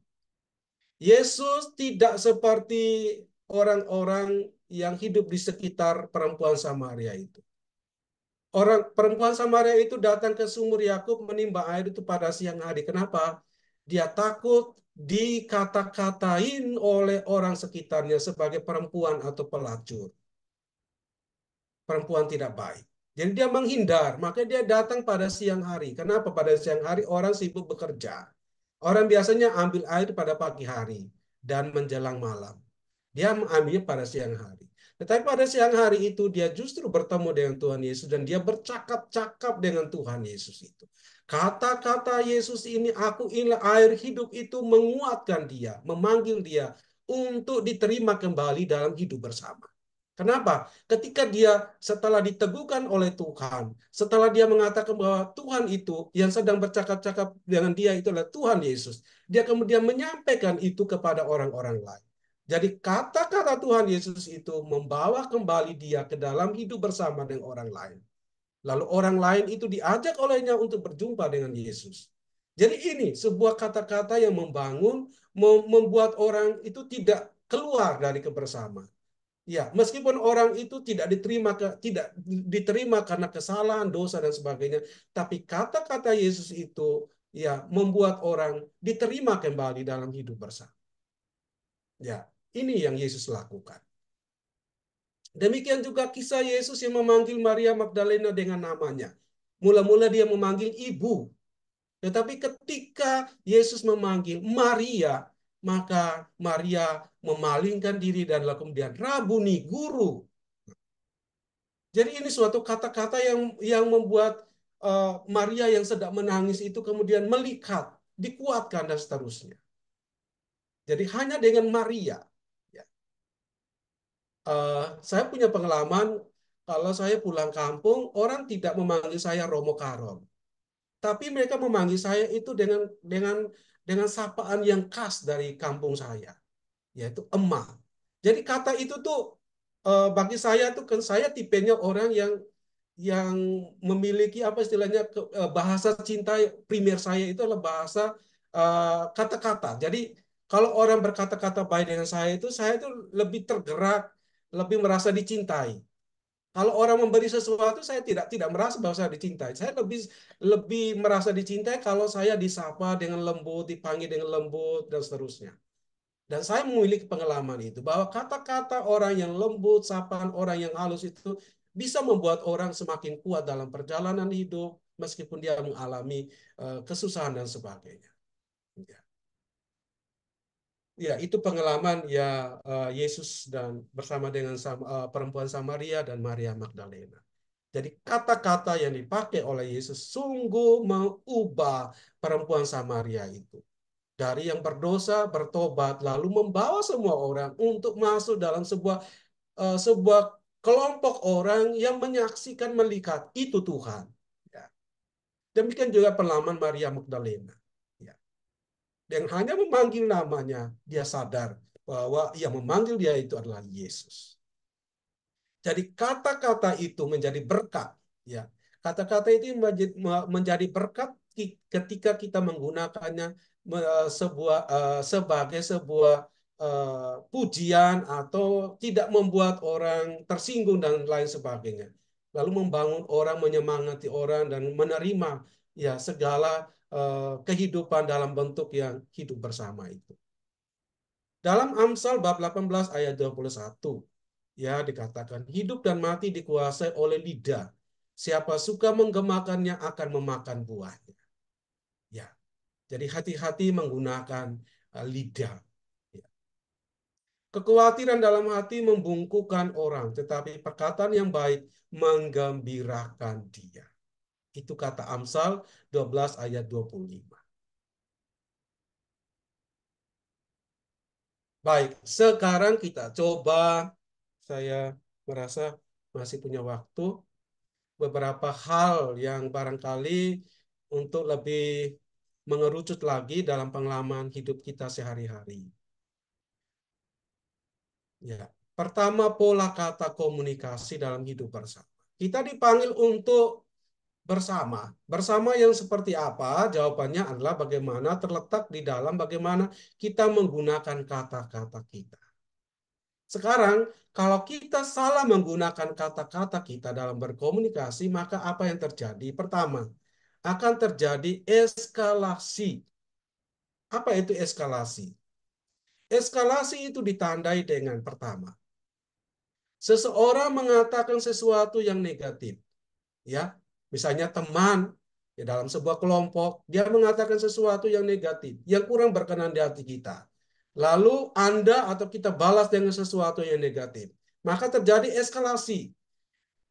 Yesus tidak seperti orang-orang yang hidup di sekitar perempuan Samaria itu. Orang perempuan Samaria itu datang ke sumur Yakub menimba air itu pada siang hari. Kenapa? Dia takut dikata-katain oleh orang sekitarnya sebagai perempuan atau pelacur. Perempuan tidak baik. Jadi dia menghindar, maka dia datang pada siang hari. Kenapa pada siang hari orang sibuk bekerja? Orang biasanya ambil air pada pagi hari dan menjelang malam. Dia mengambilnya pada siang hari. Tetapi pada siang hari itu dia justru bertemu dengan Tuhan Yesus dan dia bercakap-cakap dengan Tuhan Yesus itu. Kata-kata Yesus ini, aku inilah air hidup itu menguatkan dia, memanggil dia untuk diterima kembali dalam hidup bersama. Kenapa? Ketika dia setelah diteguhkan oleh Tuhan, setelah dia mengatakan bahwa Tuhan itu yang sedang bercakap-cakap dengan dia itu adalah Tuhan Yesus, dia kemudian menyampaikan itu kepada orang-orang lain. Jadi kata-kata Tuhan Yesus itu membawa kembali dia ke dalam hidup bersama dengan orang lain. Lalu orang lain itu diajak olehnya untuk berjumpa dengan Yesus. Jadi ini sebuah kata-kata yang membangun, membuat orang itu tidak keluar dari kebersamaan. Ya, meskipun orang itu tidak diterima karena kesalahan, dosa dan sebagainya, tapi kata-kata Yesus itu ya membuat orang diterima kembali dalam hidup bersama. Ya, ini yang Yesus lakukan. Demikian juga kisah Yesus yang memanggil Maria Magdalena dengan namanya. Mula-mula dia memanggil ibu, tetapi ketika Yesus memanggil Maria, maka Maria memalingkan diri dan lalu kemudian Rabuni, guru. Jadi ini suatu kata-kata yang membuat Maria yang sedang menangis itu kemudian melihat, dikuatkan dan seterusnya. Jadi hanya dengan Maria. Ya. Saya punya pengalaman kalau saya pulang kampung, orang tidak memanggil saya Romo Karon, tapi mereka memanggil saya itu dengan sapaan yang khas dari kampung saya, yaitu emak. Jadi kata itu tuh bagi saya tuh kan saya tipenya orang yang memiliki apa istilahnya bahasa cinta primer saya itu adalah bahasa kata-kata. Jadi kalau orang berkata-kata baik dengan saya itu lebih tergerak, lebih merasa dicintai. Kalau orang memberi sesuatu, saya tidak merasa bahwa saya dicintai. Saya lebih lebih merasa dicintai kalau saya disapa dengan lembut, dipanggil dengan lembut dan seterusnya. Dan saya memiliki pengalaman itu, bahwa kata-kata orang yang lembut, sapaan orang yang halus itu bisa membuat orang semakin kuat dalam perjalanan hidup, meskipun dia mengalami kesusahan dan sebagainya. Ya, ya, itu pengalaman ya Yesus dan bersama dengan perempuan Samaria dan Maria Magdalena. Jadi kata-kata yang dipakai oleh Yesus sungguh mengubah perempuan Samaria itu. Dari yang berdosa, bertobat, lalu membawa semua orang untuk masuk dalam sebuah kelompok orang yang menyaksikan, melihat itu Tuhan. Ya. Demikian juga pengalaman Maria Magdalena. Ya. Dan hanya memanggil namanya, dia sadar bahwa yang memanggil dia itu adalah Yesus. Jadi kata-kata itu menjadi berkat. Ya. Kata-kata itu menjadi berkat ketika kita menggunakannya sebagai sebuah pujian atau tidak membuat orang tersinggung dan lain sebagainya. Lalu membangun orang, menyemangati orang dan menerima ya segala kehidupan dalam bentuk yang hidup bersama itu. Dalam Amsal bab 18 ayat 21, ya dikatakan hidup dan mati dikuasai oleh lidah. Siapa suka menggemakannya akan memakan buahnya. Ya, jadi hati-hati menggunakan lidah. Ya. Kekhawatiran dalam hati membungkukkan orang, tetapi perkataan yang baik menggembirakan dia. Itu kata Amsal 12 ayat 25. Baik, sekarang kita coba, saya merasa masih punya waktu, beberapa hal yang barangkali untuk lebih mengerucut lagi dalam pengalaman hidup kita sehari-hari. Ya, pertama pola kata komunikasi dalam hidup bersama. Kita dipanggil untuk bersama. Bersama yang seperti apa? Jawabannya adalah bagaimana terletak di dalam bagaimana kita menggunakan kata-kata kita. Sekarang, kalau kita salah menggunakan kata-kata kita dalam berkomunikasi, maka apa yang terjadi? Pertama, akan terjadi eskalasi. Apa itu eskalasi? Eskalasi itu ditandai dengan pertama, seseorang mengatakan sesuatu yang negatif, ya. Misalnya teman ya dalam sebuah kelompok, dia mengatakan sesuatu yang negatif, yang kurang berkenan di hati kita. Lalu Anda atau kita balas dengan sesuatu yang negatif. Maka terjadi eskalasi.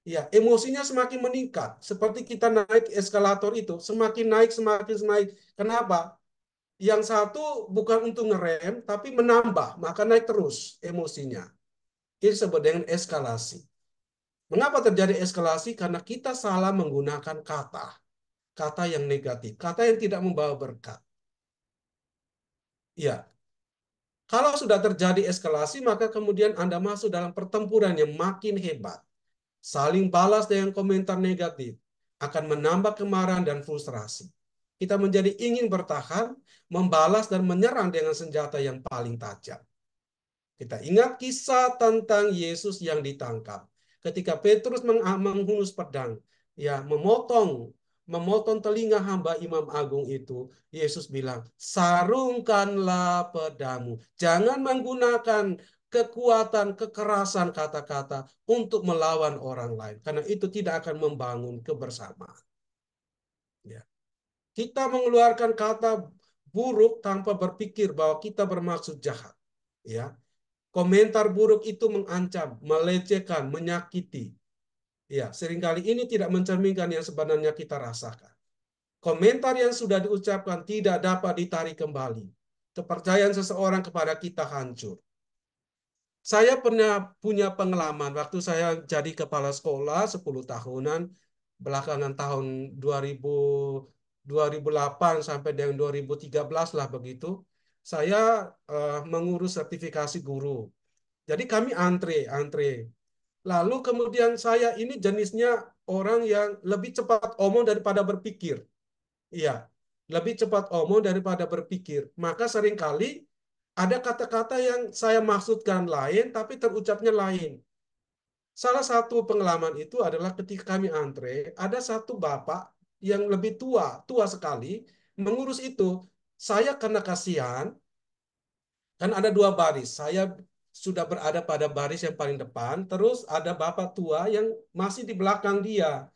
Ya, emosinya semakin meningkat. Seperti kita naik eskalator itu, semakin naik, semakin naik. Kenapa? Yang satu bukan untuk ngerem, tapi menambah, maka naik terus emosinya. Ini disebut dengan eskalasi. Mengapa terjadi eskalasi? Karena kita salah menggunakan kata. Kata yang negatif, kata yang tidak membawa berkat. Ya, kalau sudah terjadi eskalasi, maka kemudian Anda masuk dalam pertempuran yang makin hebat. Saling balas dengan komentar negatif akan menambah kemarahan dan frustrasi. Kita menjadi ingin bertahan, membalas dan menyerang dengan senjata yang paling tajam. Kita ingat kisah tentang Yesus yang ditangkap. Ketika Petrus menghunus pedang, ya memotong telinga hamba Imam Agung itu, Yesus bilang, sarungkanlah pedangmu. Jangan menggunakan kekuatan, kekerasan kata-kata untuk melawan orang lain. Karena itu tidak akan membangun kebersamaan. Ya. Kita mengeluarkan kata buruk tanpa berpikir bahwa kita bermaksud jahat. Ya. Komentar buruk itu mengancam, melecehkan, menyakiti. Ya, seringkali ini tidak mencerminkan yang sebenarnya kita rasakan. Komentar yang sudah diucapkan tidak dapat ditarik kembali. Kepercayaan seseorang kepada kita hancur. Saya pernah punya pengalaman waktu saya jadi kepala sekolah 10 tahunan, belakangan tahun 2008 sampai dengan 2013 lah begitu. Saya mengurus sertifikasi guru. Jadi kami antre. Lalu kemudian saya ini jenisnya orang yang lebih cepat omong daripada berpikir. Iya, lebih cepat omong daripada berpikir. Maka seringkali ada kata-kata yang saya maksudkan lain, tapi terucapnya lain. Salah satu pengalaman itu adalah ketika kami antre, ada satu bapak yang lebih tua, tua sekali, mengurus itu. Saya karena kasihan, kan ada dua baris. Saya sudah berada pada baris yang paling depan, terus ada bapak tua yang masih di belakang dia.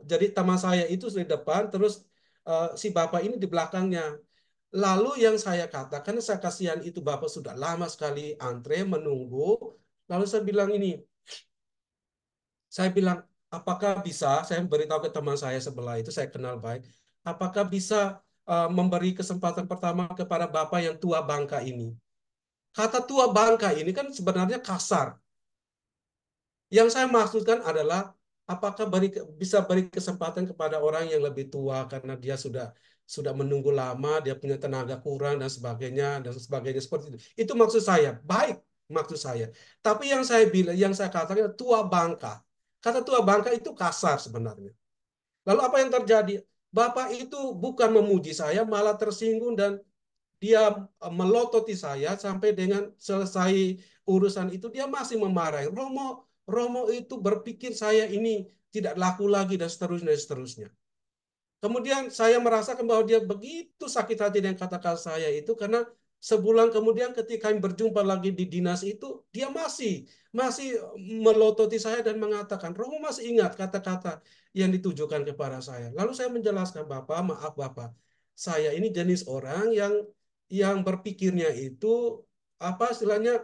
Jadi teman saya itu di depan, terus si bapak ini di belakangnya. Lalu yang saya katakan, saya kasihan itu bapak sudah lama sekali antre menunggu. Lalu saya bilang, apakah bisa, saya beritahu ke teman saya sebelah itu, saya kenal baik, apakah bisa memberi kesempatan pertama kepada bapak yang tua bangka ini? Kata tua bangka ini kan sebenarnya kasar. Yang saya maksudkan adalah apakah bisa beri kesempatan kepada orang yang lebih tua karena dia sudah menunggu lama, dia punya tenaga kurang dan sebagainya seperti itu. Itu maksud saya, baik maksud saya. Tapi yang saya bilang, yang saya katakan tua bangka. Kata tua bangka itu kasar sebenarnya. Lalu apa yang terjadi? Bapak itu bukan memuji saya, malah tersinggung dan dia melototi saya sampai dengan selesai urusan itu dia masih memarahi. Romo itu berpikir saya ini tidak laku lagi dan seterusnya dan seterusnya. Kemudian saya merasakan bahwa dia begitu sakit hati dengan kata-kata saya itu karena sebulan kemudian ketika kami berjumpa lagi di dinas itu dia masih melototi saya dan mengatakan, Romo masih ingat kata-kata yang ditujukan kepada saya. Lalu saya menjelaskan, Bapak, maaf Bapak, saya ini jenis orang yang berpikirnya itu apa istilahnya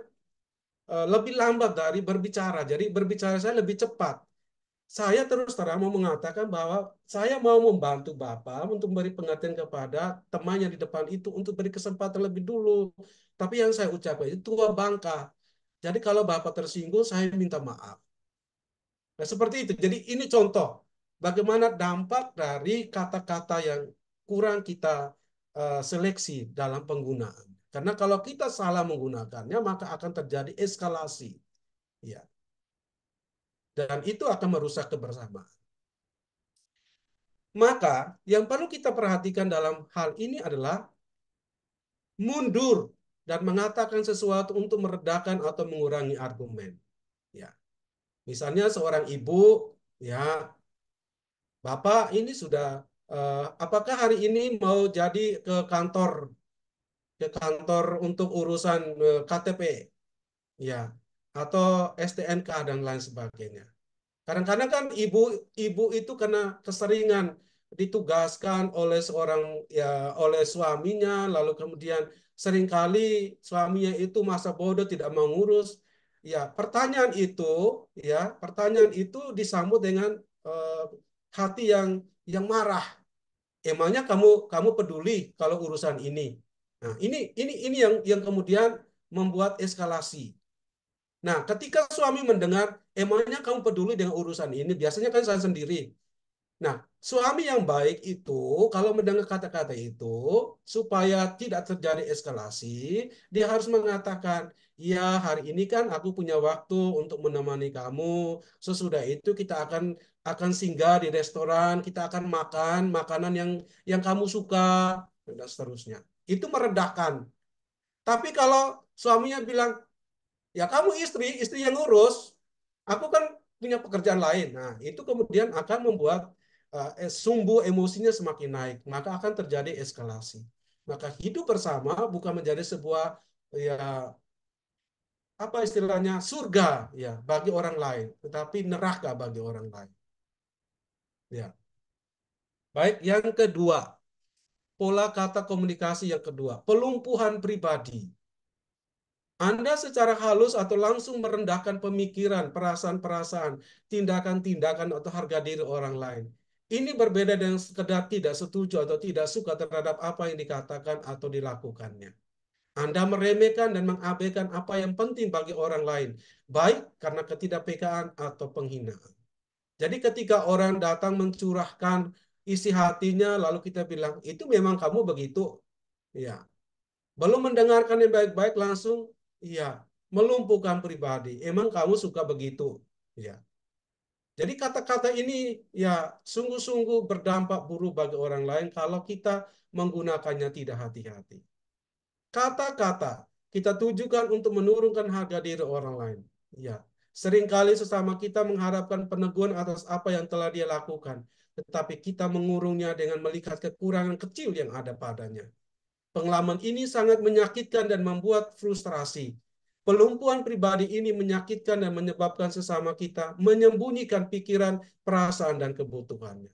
lebih lambat dari berbicara. Jadi berbicara saya lebih cepat. Saya terus terang mau mengatakan bahwa saya mau membantu Bapak untuk memberi pengertian kepada temannya di depan itu untuk beri kesempatan lebih dulu. Tapi yang saya ucapkan itu tua bangka. Jadi kalau Bapak tersinggung, saya minta maaf. Nah, seperti itu. Jadi ini contoh bagaimana dampak dari kata-kata yang kurang kita seleksi dalam penggunaan. Karena kalau kita salah menggunakannya, maka akan terjadi eskalasi. Ya. Dan itu akan merusak kebersamaan. Maka yang perlu kita perhatikan dalam hal ini adalah mundur dan mengatakan sesuatu untuk meredakan atau mengurangi argumen. Ya. Misalnya seorang ibu, ya, Bapak ini sudah, apakah hari ini mau jadi ke kantor untuk urusan KTP, ya, atau STNK dan lain sebagainya. Kadang-kadang kan ibu itu karena keseringan ditugaskan oleh seorang, ya, oleh suaminya, lalu kemudian seringkali suaminya itu masa bodoh tidak mau ngurus. Ya, pertanyaan itu disambut dengan eh, hati yang marah. Emangnya kamu kamu peduli kalau urusan ini? Nah, ini yang kemudian membuat eskalasi. Nah, ketika suami mendengar, emangnya kamu peduli dengan urusan ini? Biasanya kan saya sendiri. Nah, suami yang baik itu kalau mendengar kata-kata itu, supaya tidak terjadi eskalasi, dia harus mengatakan, ya hari ini kan aku punya waktu untuk menemani kamu. Sesudah itu kita akan singgah di restoran, kita akan makan makanan yang kamu suka dan seterusnya. Itu meredakan. Tapi kalau suaminya bilang, ya kamu istri yang ngurus. Aku kan punya pekerjaan lain. Nah, itu kemudian akan membuat sumbu emosinya semakin naik. Maka akan terjadi eskalasi. Maka hidup bersama bukan menjadi sebuah, ya, apa istilahnya, surga ya bagi orang lain, tetapi neraka bagi orang lain. Ya. Baik, yang kedua, pola kata komunikasi yang kedua, pelumpuhan pribadi. Anda secara halus atau langsung merendahkan pemikiran, perasaan-perasaan, tindakan-tindakan atau harga diri orang lain. Ini berbeda dengan sekedar tidak setuju atau tidak suka terhadap apa yang dikatakan atau dilakukannya. Anda meremehkan dan mengabaikan apa yang penting bagi orang lain, baik karena ketidakpekaan atau penghinaan. Jadi ketika orang datang mencurahkan isi hatinya, lalu kita bilang, itu memang kamu begitu. Ya, belum mendengarkan yang baik-baik langsung, iya, melumpuhkan pribadi. Emang kamu suka begitu? Ya. Jadi kata-kata ini ya sungguh-sungguh berdampak buruk bagi orang lain kalau kita menggunakannya tidak hati-hati. Kata-kata kita tujukan untuk menurunkan harga diri orang lain. Ya. Seringkali sesama kita mengharapkan peneguhan atas apa yang telah dia lakukan, tetapi kita mengurungnya dengan melihat kekurangan kecil yang ada padanya. Pengalaman ini sangat menyakitkan dan membuat frustrasi. Pelumpuhan pribadi ini menyakitkan dan menyebabkan sesama kita menyembunyikan pikiran, perasaan, dan kebutuhannya.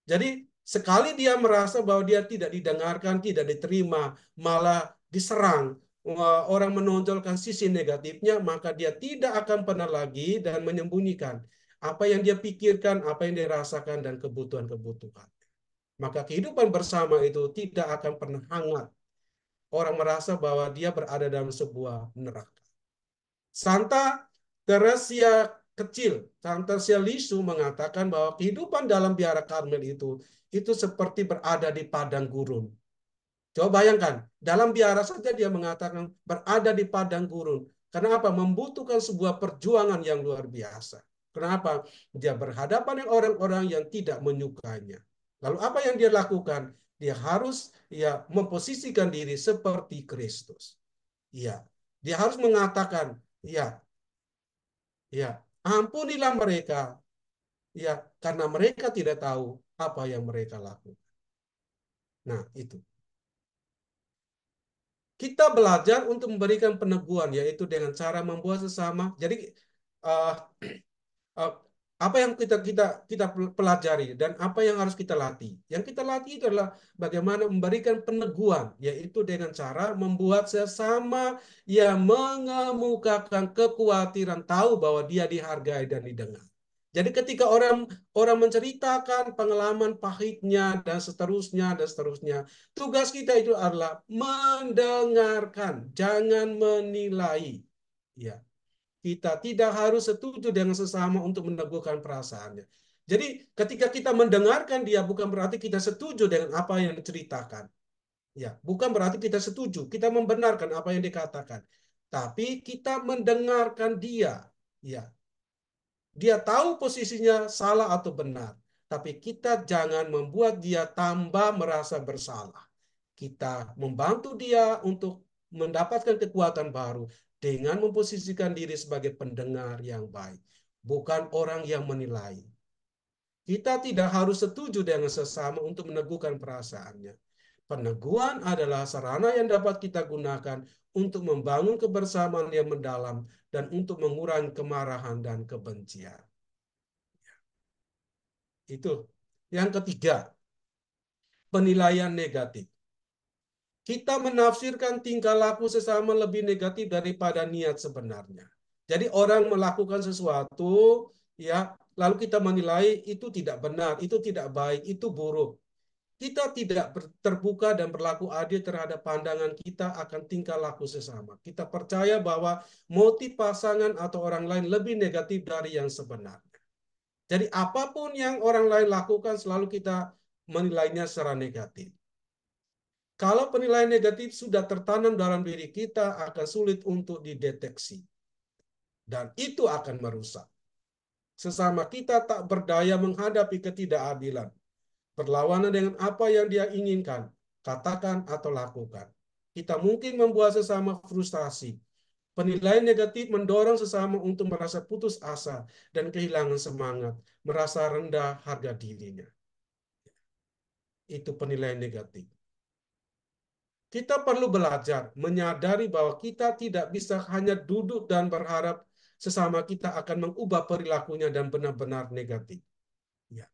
Jadi, sekali dia merasa bahwa dia tidak didengarkan, tidak diterima, malah diserang, orang menonjolkan sisi negatifnya, maka dia tidak akan pernah lagi dan menyembunyikan apa yang dia pikirkan, apa yang dia rasakan, dan kebutuhan-kebutuhan. Maka kehidupan bersama itu tidak akan pernah hangat. Orang merasa bahwa dia berada dalam sebuah neraka. Santa Teresia kecil, Santa Teresia Lisu mengatakan bahwa kehidupan dalam biara Karmel itu seperti berada di padang gurun. Coba bayangkan, dalam biara saja dia mengatakan berada di padang gurun. Kenapa? Membutuhkan sebuah perjuangan yang luar biasa. Kenapa? Dia berhadapan dengan orang-orang yang tidak menyukainya. Lalu apa yang dia lakukan? Dia harus ya memposisikan diri seperti Kristus. Ya, dia harus mengatakan, ya, ya, ampunilah mereka, ya, karena mereka tidak tahu apa yang mereka lakukan. Nah, itu. Kita belajar untuk memberikan peneguhan, yaitu dengan cara membuat sesama. Jadi uh, uh, apa yang kita pelajari dan apa yang harus kita latih. Yang kita latih itu adalah bagaimana memberikan peneguhan, yaitu dengan cara membuat sesama yang mengemukakan kekhawatiran tahu bahwa dia dihargai dan didengar. Jadi ketika orang orang menceritakan pengalaman pahitnya dan seterusnya, tugas kita itu adalah mendengarkan, jangan menilai. Ya, kita tidak harus setuju dengan sesama untuk meneguhkan perasaannya. Jadi ketika kita mendengarkan dia bukan berarti kita setuju dengan apa yang diceritakan. Ya, bukan berarti kita setuju, kita membenarkan apa yang dikatakan. Tapi kita mendengarkan dia. Ya, dia tahu posisinya salah atau benar, tapi kita jangan membuat dia tambah merasa bersalah. Kita membantu dia untuk mendapatkan kekuatan baru dengan memposisikan diri sebagai pendengar yang baik, bukan orang yang menilai. Kita tidak harus setuju dengan sesama untuk meneguhkan perasaannya. Peneguhan adalah sarana yang dapat kita gunakan untuk membangun kebersamaan yang mendalam dan untuk mengurangi kemarahan dan kebencian. Itu. Yang ketiga, penilaian negatif. Kita menafsirkan tingkah laku sesama lebih negatif daripada niat sebenarnya. Jadi orang melakukan sesuatu, ya, lalu kita menilai itu tidak benar, itu tidak baik, itu buruk. Kita tidak terbuka dan berlaku adil terhadap pandangan kita akan tingkah laku sesama. Kita percaya bahwa motif pasangan atau orang lain lebih negatif dari yang sebenarnya. Jadi apapun yang orang lain lakukan selalu kita menilainya secara negatif. Kalau penilaian negatif sudah tertanam dalam diri kita akan sulit untuk dideteksi. Dan itu akan merusak. Sesama kita tak berdaya menghadapi ketidakadilan. Berlawanan dengan apa yang dia inginkan, katakan atau lakukan. Kita mungkin membuat sesama frustrasi. Penilaian negatif mendorong sesama untuk merasa putus asa dan kehilangan semangat, merasa rendah harga dirinya. Itu penilaian negatif. Kita perlu belajar menyadari bahwa kita tidak bisa hanya duduk dan berharap sesama kita akan mengubah perilakunya dan benar-benar negatif. Ya.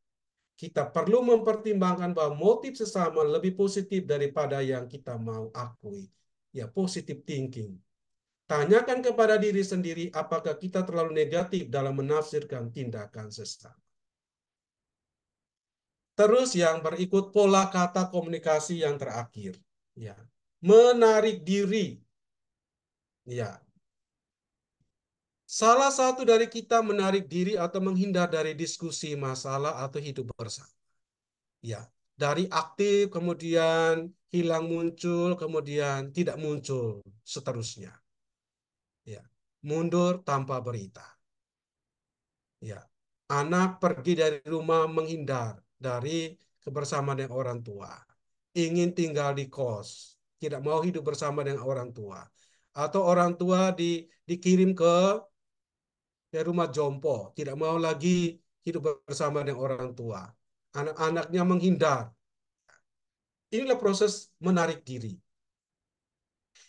Kita perlu mempertimbangkan bahwa motif sesama lebih positif daripada yang kita mau akui. Ya, positive thinking. Tanyakan kepada diri sendiri apakah kita terlalu negatif dalam menafsirkan tindakan sesama. Terus yang berikut pola kata komunikasi yang terakhir. Ya. Menarik diri. Ya. Salah satu dari kita menarik diri atau menghindar dari diskusi masalah atau hidup bersama. Ya, dari aktif kemudian hilang muncul, kemudian tidak muncul, seterusnya. Ya, mundur tanpa berita. Ya, anak pergi dari rumah menghindar dari kebersamaan dengan orang tua. Ingin tinggal di kos, tidak mau hidup bersama dengan orang tua. Atau orang tua dikirim ke rumah jompo, tidak mau lagi hidup bersama dengan orang tua. Anak-anaknya menghindar. Inilah proses menarik diri.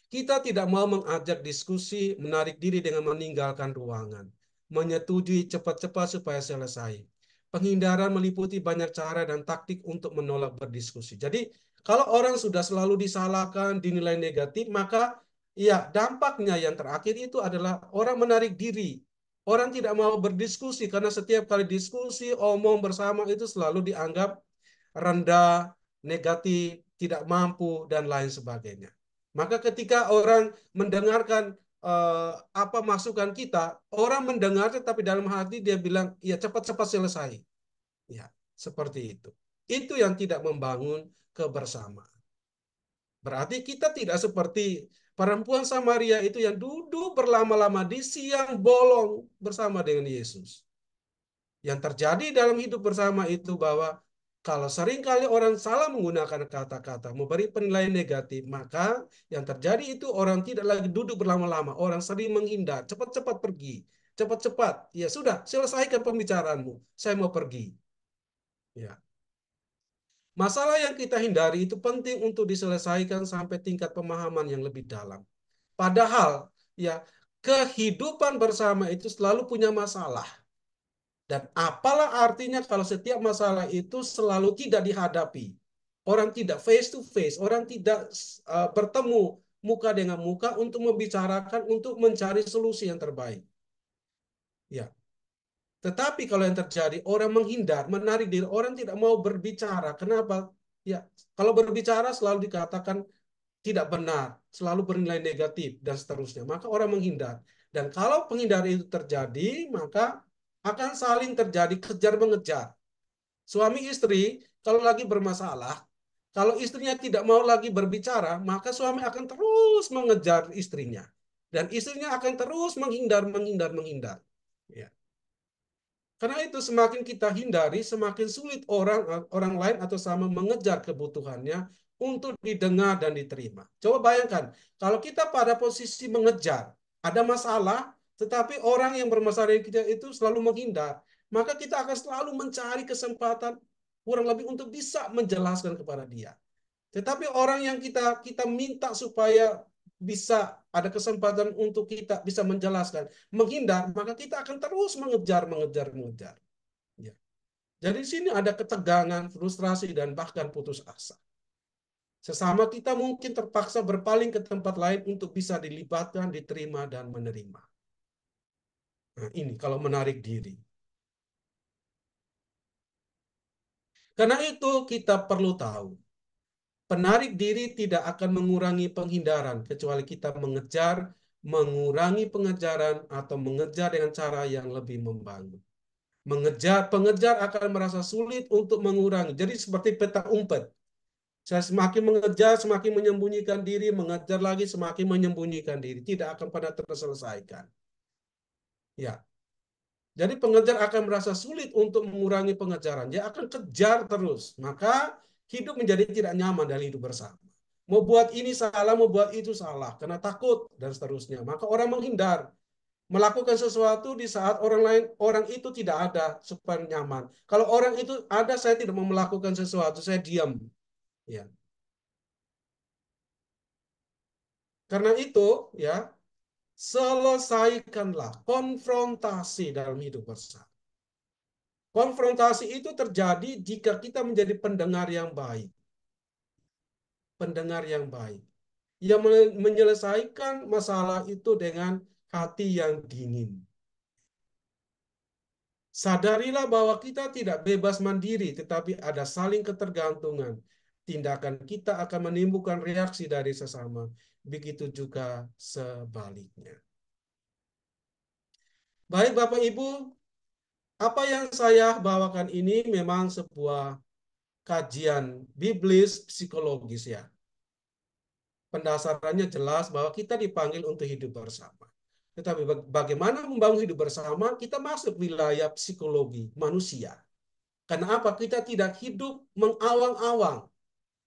Kita tidak mau mengajak diskusi, menarik diri dengan meninggalkan ruangan, menyetujui cepat-cepat supaya selesai. Penghindaran meliputi banyak cara dan taktik untuk menolak berdiskusi. Jadi, kalau orang sudah selalu disalahkan, dinilai negatif, maka ya dampaknya yang terakhir itu adalah orang menarik diri. Orang tidak mau berdiskusi karena setiap kali diskusi, omong bersama itu selalu dianggap rendah, negatif, tidak mampu, dan lain sebagainya. Maka ketika orang mendengarkan apa masukan kita, orang mendengar tapi dalam hati dia bilang, ya cepat-cepat selesai. Ya, seperti itu. Itu yang tidak membangun kebersamaan. Berarti kita tidak seperti perempuan Samaria itu yang duduk berlama-lama di siang bolong bersama dengan Yesus. Yang terjadi dalam hidup bersama itu bahwa kalau seringkali orang salah menggunakan kata-kata, memberi penilaian negatif, maka yang terjadi itu orang tidak lagi duduk berlama-lama, orang sering menghindar, cepat-cepat pergi, cepat-cepat, ya sudah, selesaikan pembicaraanmu, saya mau pergi. Ya. Masalah yang kita hindari itu penting untuk diselesaikan sampai tingkat pemahaman yang lebih dalam. Padahal, ya, kehidupan bersama itu selalu punya masalah. Dan apalah artinya kalau setiap masalah itu selalu tidak dihadapi. Orang tidak face to face, orang tidak bertemu muka dengan muka untuk membicarakan, untuk mencari solusi yang terbaik. Ya, Tetapi kalau yang terjadi orang menghindar, menarik diri, orang tidak mau berbicara. Kenapa? Ya, kalau berbicara selalu dikatakan tidak benar, selalu bernilai negatif dan seterusnya. Maka orang menghindar. Dan kalau penghindar itu terjadi, maka akan saling terjadi kejar mengejar. Suami istri kalau lagi bermasalah, kalau istrinya tidak mau lagi berbicara, maka suami akan terus mengejar istrinya. Dan istrinya akan terus menghindar, menghindar, menghindar. Ya. Karena itu semakin kita hindari, semakin sulit orang orang lain atau sama mengejar kebutuhannya untuk didengar dan diterima. Coba bayangkan, kalau kita pada posisi mengejar, ada masalah, tetapi orang yang bermasalah dengan kita itu selalu menghindar, maka kita akan selalu mencari kesempatan kurang lebih untuk bisa menjelaskan kepada dia. Tetapi orang yang kita kita minta supaya bisa ada kesempatan untuk kita bisa menjelaskan, menghindar, maka kita akan terus mengejar, mengejar, mengejar. Ya. Jadi di sini ada ketegangan, frustrasi, dan bahkan putus asa. Sesama kita mungkin terpaksa berpaling ke tempat lain untuk bisa dilibatkan, diterima, dan menerima. Nah, ini kalau menarik diri. Karena itu kita perlu tahu, penarik diri tidak akan mengurangi penghindaran kecuali kita mengejar, mengurangi pengejaran atau mengejar dengan cara yang lebih membangun. Pengejar akan merasa sulit untuk mengurangi. Jadi seperti petak umpet. Saya semakin mengejar, semakin menyembunyikan diri, mengejar lagi, semakin menyembunyikan diri. Tidak akan pernah terselesaikan. Ya, jadi pengejar akan merasa sulit untuk mengurangi pengejaran. Dia akan kejar terus. Maka hidup menjadi tidak nyaman dari hidup bersama. Mau buat ini salah, mau buat itu salah. Karena takut dan seterusnya. Maka orang menghindar. Melakukan sesuatu di saat orang lain, orang itu tidak ada supaya nyaman. Kalau orang itu ada, saya tidak mau melakukan sesuatu, saya diam. Ya. Karena itu, ya, selesaikanlah konfrontasi dalam hidup bersama. Konfrontasi itu terjadi jika kita menjadi pendengar yang baik. Pendengar yang baik. Yang menyelesaikan masalah itu dengan hati yang dingin. Sadarilah bahwa kita tidak bebas mandiri, tetapi ada saling ketergantungan. Tindakan kita akan menimbulkan reaksi dari sesama. Begitu juga sebaliknya. Baik Bapak Ibu, apa yang saya bawakan ini memang sebuah kajian biblis psikologis ya. Pendasarannya jelas bahwa kita dipanggil untuk hidup bersama. Tetapi bagaimana membangun hidup bersama, kita masuk wilayah psikologi manusia. Karena apa? Kita tidak hidup mengawang-awang.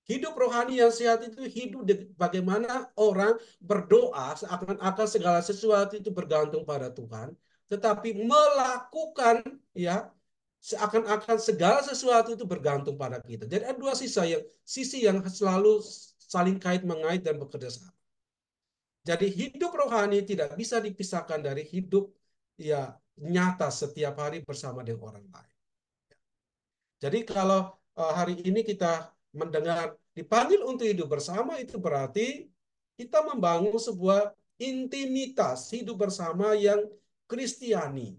Hidup rohani yang sehat itu hidup bagaimana orang berdoa seakan-akan segala sesuatu itu bergantung pada Tuhan, tetapi melakukan ya seakan-akan segala sesuatu itu bergantung pada kita. Jadi ada dua sisi yang selalu saling kait mengait dan bekerja sama. Jadi hidup rohani tidak bisa dipisahkan dari hidup ya nyata setiap hari bersama dengan orang lain. Jadi kalau hari ini kita mendengar dipanggil untuk hidup bersama, itu berarti kita membangun sebuah intimitas hidup bersama yang Kristiani.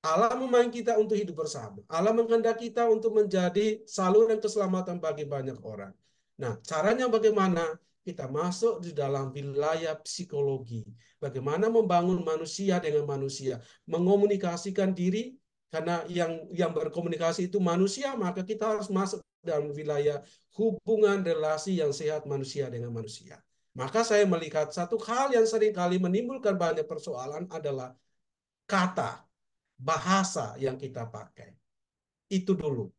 Allah memanggil kita untuk hidup bersama. Allah menghendaki kita untuk menjadi saluran keselamatan bagi banyak orang. Nah, caranya bagaimana? Kita masuk di dalam wilayah psikologi. Bagaimana membangun manusia dengan manusia. Mengomunikasikan diri karena yang berkomunikasi itu manusia, maka kita harus masuk dalam wilayah hubungan relasi yang sehat manusia dengan manusia. Maka saya melihat satu hal yang seringkali menimbulkan banyak persoalan adalah kata, bahasa yang kita pakai. Itu dulu.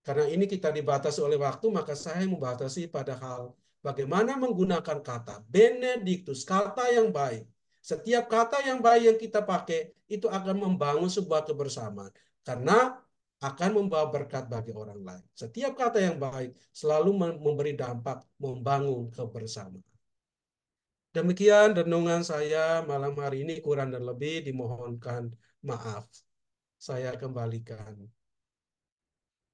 Karena ini kita dibatasi oleh waktu, maka saya membatasi pada hal bagaimana menggunakan kata. Benedictus, kata yang baik. Setiap kata yang baik yang kita pakai, itu akan membangun sebuah kebersamaan. Karena akan membawa berkat bagi orang lain. Setiap kata yang baik selalu memberi dampak, membangun kebersamaan. Demikian renungan saya malam hari ini, kurang dan lebih dimohonkan maaf. Saya kembalikan